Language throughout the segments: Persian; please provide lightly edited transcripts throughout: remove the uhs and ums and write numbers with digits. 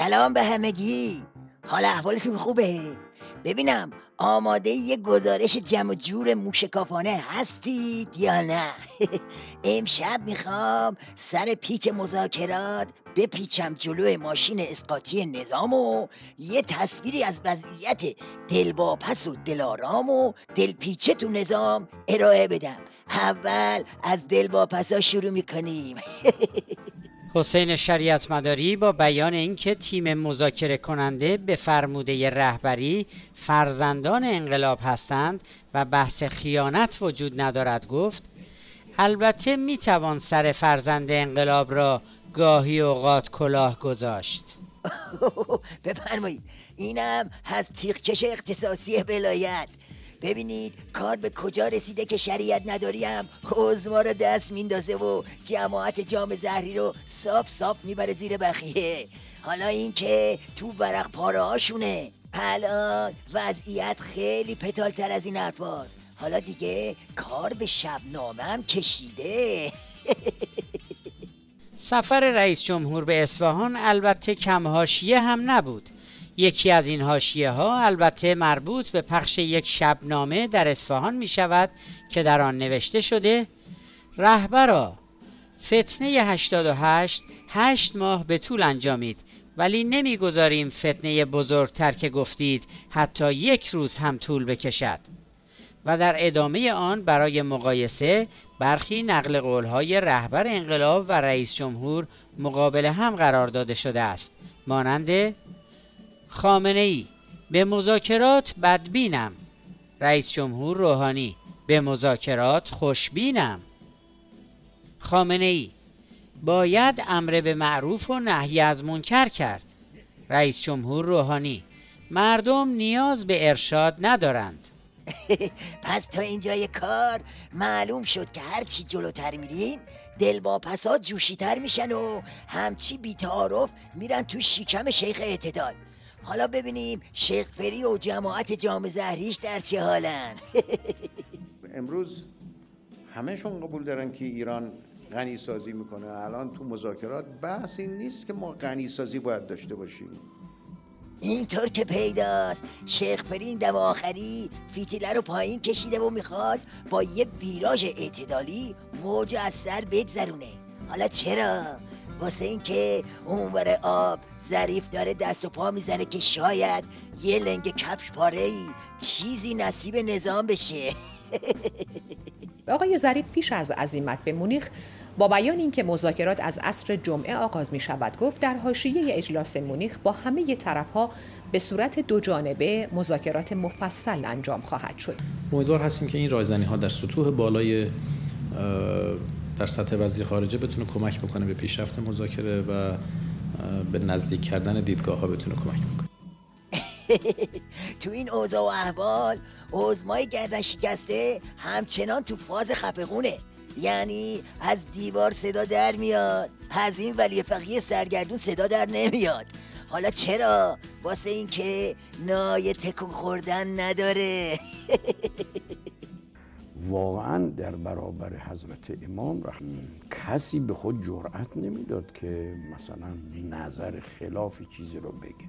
سلام به همگی. حال احوالتون خوبه؟ ببینم آماده یه گزارش جمع و جور موشکافانه هستید یا نه؟ امشب میخوام سر پیچ مذاکرات بپیچم جلوی ماشین اسقاطی نظام و یه تصویری از وضعیت دلواپس و دلارام و دلپیچه تو نظام ارائه بدم. اول از دلواپسا شروع میکنیم. حسین شریعت مداری با بیان اینکه تیم مذاکره کننده به فرموده رهبری فرزندان انقلاب هستند و بحث خیانت وجود ندارد گفت البته میتوان سر فرزند انقلاب را گاهی اوقات کلاه گذاشت. بفرمایید. اینم از تیغکش اختصاصی ولایت. ببینید کار به کجا رسیده که شریعت نداریم عظما رو دست میندازه و جماعت جام زهری رو صاف صاف میبره زیر بخیه. حالا این که تو ورق پاره هاشونه. الان وضعیت خیلی پتالتر از این حرفاست. حالا دیگه کار به شبنامه هم کشیده. سفر رئیس جمهور به اصفهان البته کم حاشیه هم نبود. یکی از این حاشیه ها البته مربوط به پخش یک شبنامه در اصفهان می شود که در آن نوشته شده رهبرا فتنه 88 8 ماه به طول انجامید ولی نمیگذاریم فتنه بزرگتر که گفتید حتی 1 روز هم طول بکشد. و در ادامه آن برای مقایسه برخی نقل قول‌های رهبر انقلاب و رئیس جمهور مقابل هم قرار داده شده است، مانند خامنه‌ای به مذاکرات بدبینم، رئیس جمهور روحانی به مذاکرات خوشبینم. خامنه‌ای باید امر به معروف و نهی از منکر کرد، رئیس جمهور روحانی مردم نیاز به ارشاد ندارند. پس تا اینجای کار معلوم شد که هرچی جلوتر میریم دلواپسا جوشیتر میشن و همچی بی‌تعارف میرن تو شکم شیخ اعتدال. حالا ببینیم شیخ فری و جماعت جام زهریش در چه حالن. امروز همهشون قبول دارن که ایران غنی سازی میکنه. الان تو مذاکرات بحث این نیست که ما غنی سازی باید داشته باشیم. اینطور که پیداست شیخ فری این دم آخری فیتیله رو پایین کشیده و میخواد با یه ویراژ اعتدالی موج از سر بگذرونه. حالا چرا؟ واسه این که اونور آب ظریف داره دست و پا میزنه که شاید یه لنگ کفش پاره‌ای چیزی نصیب نظام بشه. آقای ظریف پیش از عزیمت به مونیخ با بیان اینکه مذاکرات از عصر جمعه آغاز می شود گفت در حاشیه اجلاس مونیخ با همه طرفها به صورت دو جانبه مذاکرات مفصل انجام خواهد شد. امیدوار هستیم که این رایزنی‌ها در سطوح بالای در سطح وزیر خارجه بتونه کمک بکنه به پیشرفت مذاکره و به نزدیک کردن دیدگاه‌ها بتونه کمک بکنه. تو این اوضاع و احوال عظمای گردن شکسته همچنان تو فاز خفقونه. یعنی از دیوار صدا در میاد، از این ولی فقیه سرگردون صدا در نمیاد. حالا چرا؟ واسه این که نای تکون خوردن نداره. واقعا در برابر حضرت امام کسی به خود جرأت نمیداد که مثلا نظر خلاف چیزی رو بگه.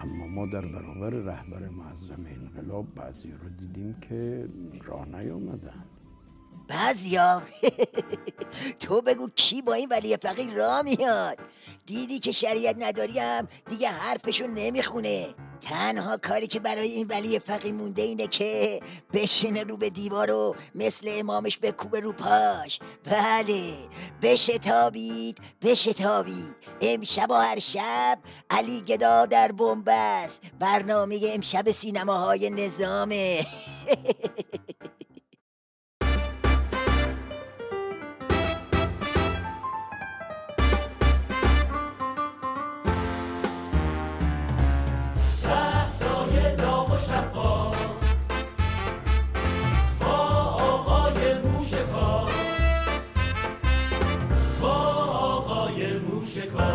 اما ما در برابر رهبر معظم انقلاب بعضی رو دیدیم که راه نیامدن. بعضیا؟ تو بگو کی با این ولی فقیه راه میاد؟ دیدی که شریعت نداریم دیگه حرفشو نمیخونه. تنها کاری که برای این ولی فقیه مونده اینه که بشینه رو به دیوار و مثل امامش بکوبه رو پاش. بله بشتابید بشتابید. امشب و هر شب علی گدا در بنبست. برنامه امشب سینماهای نظامه. موشکافی